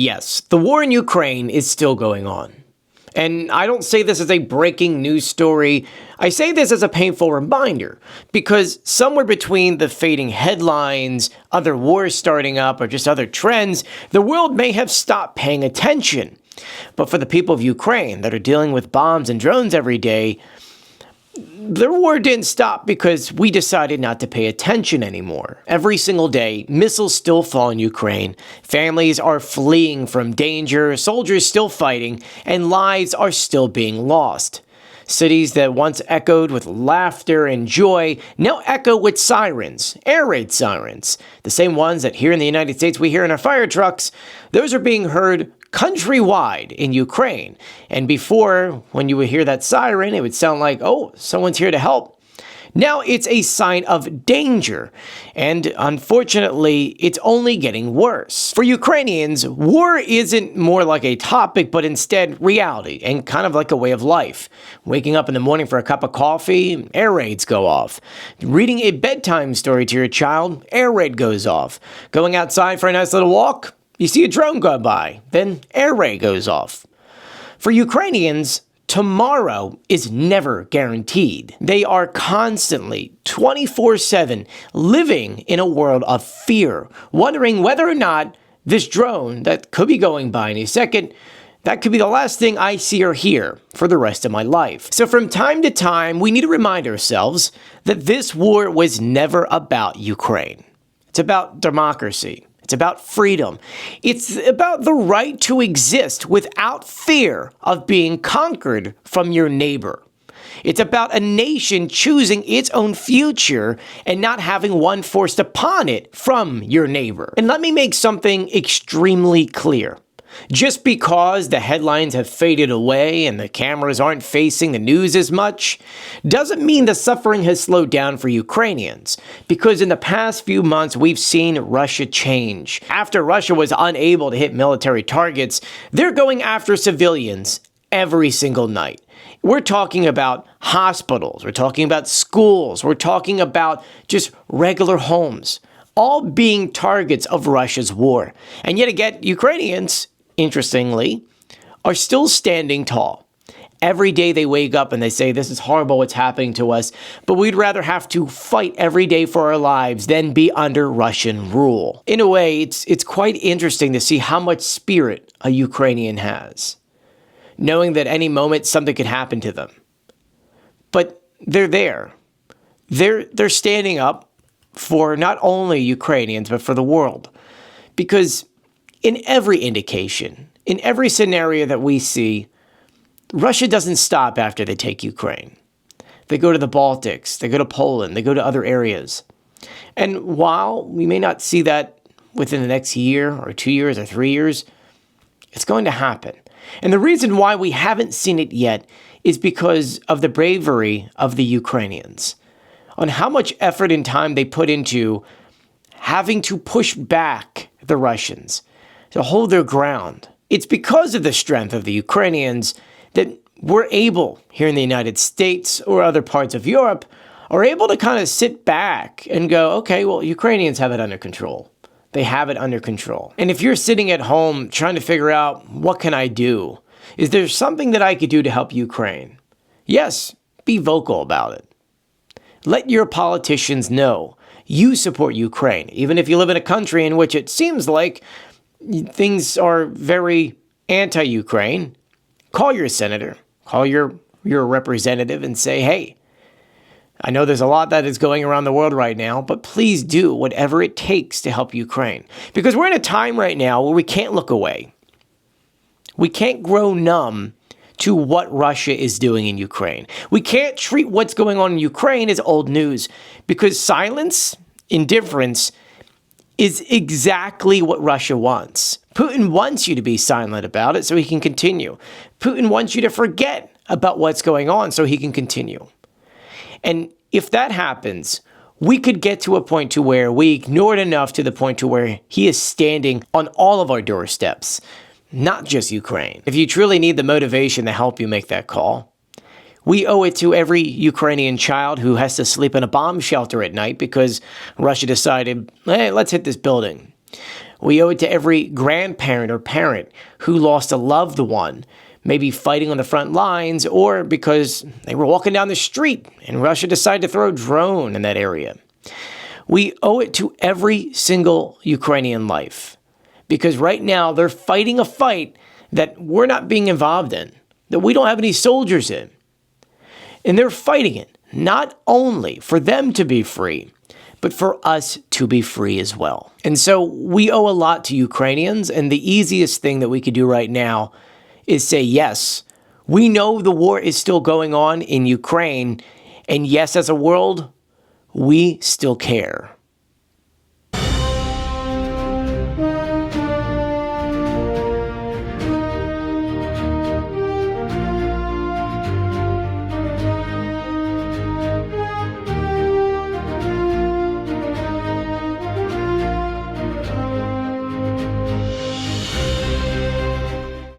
Yes, the war in Ukraine is still going on. And I don't say this as a breaking news story. I say this as a painful reminder, because somewhere between the fading headlines, other wars starting up, or just other trends, the world may have stopped paying attention. But for the people of Ukraine that are dealing with bombs and drones every day, the war didn't stop because we decided not to pay attention anymore. Every single day, missiles still fall in Ukraine, families are fleeing from danger, soldiers still fighting, and lives are still being lost. Cities that once echoed with laughter and joy now echo with sirens, air raid sirens. The same ones that here in the United States we hear in our fire trucks, those are being heard countrywide in Ukraine. And before, when you would hear that siren, it would sound like, oh, someone's here to help. Now it's a sign of danger, and unfortunately, it's only getting worse. For Ukrainians, war isn't more like a topic, but instead reality, and kind of like a way of life. Waking up in the morning for a cup of coffee, air raids go off. Reading a bedtime story to your child, air raid goes off. Going outside for a nice little walk, you see a drone go by, then air raid goes off. For Ukrainians, tomorrow is never guaranteed. They are constantly, 24/7, living in a world of fear, wondering whether or not this drone that could be going by any second, that could be the last thing I see or hear for the rest of my life. So from time to time, we need to remind ourselves that this war was never about Ukraine. It's about democracy. It's about freedom. It's about the right to exist without fear of being conquered from your neighbor. It's about a nation choosing its own future and not having one forced upon it from your neighbor. And let me make something extremely clear. Just because the headlines have faded away and the cameras aren't facing the news as much, doesn't mean the suffering has slowed down for Ukrainians. Because in the past few months, we've seen Russia change. After Russia was unable to hit military targets, they're going after civilians every single night. We're talking about hospitals, we're talking about schools, we're talking about just regular homes, all being targets of Russia's war. And yet again, Ukrainians, interestingly, are still standing tall. Every day they wake up and they say, this is horrible what's happening to us, but we'd rather have to fight every day for our lives than be under Russian rule. In a way, it's quite interesting to see how much spirit a Ukrainian has, knowing that any moment something could happen to them. But they're there. They're standing up for not only Ukrainians, but for the world. Because in every indication, in every scenario that we see, Russia doesn't stop after they take Ukraine. They go to the Baltics, they go to Poland, they go to other areas. And while we may not see that within the next year or 2 years or 3 years, it's going to happen. And the reason why we haven't seen it yet is because of the bravery of the Ukrainians, on how much effort and time they put into having to push back the Russians, to hold their ground. It's because of the strength of the Ukrainians that we're able, here in the United States or other parts of Europe, are able to kind of sit back and go, okay, well, Ukrainians have it under control. They have it under control. And if you're sitting at home trying to figure out, what can I do? Is there something that I could do to help Ukraine? Yes, be vocal about it. Let your politicians know you support Ukraine, even if you live in a country in which it seems like things are very anti-Ukraine. Call your senator, call your representative and say, hey, I know there's a lot that is going around the world right now, but please do whatever it takes to help Ukraine. Because we're in a time right now where we can't look away. We can't grow numb to what Russia is doing in Ukraine. We can't treat what's going on in Ukraine as old news, because silence, indifference, is exactly what Russia wants. Putin wants you to be silent about it so he can continue. Putin wants you to forget about what's going on so he can continue. And if that happens, we could get to a point to where we ignore it enough to the point to where he is standing on all of our doorsteps, not just Ukraine. If you truly need the motivation to help you make that call, we owe it to every Ukrainian child who has to sleep in a bomb shelter at night because Russia decided, hey, let's hit this building. We owe it to every grandparent or parent who lost a loved one, maybe fighting on the front lines or because they were walking down the street and Russia decided to throw a drone in that area. We owe it to every single Ukrainian life because right now they're fighting a fight that we're not being involved in, that we don't have any soldiers in. And they're fighting it not only for them to be free, but for us to be free as well. And so we owe a lot to Ukrainians, and the easiest thing that we could do right now is say, yes, we know the war is still going on in Ukraine, and yes, as a world, we still care.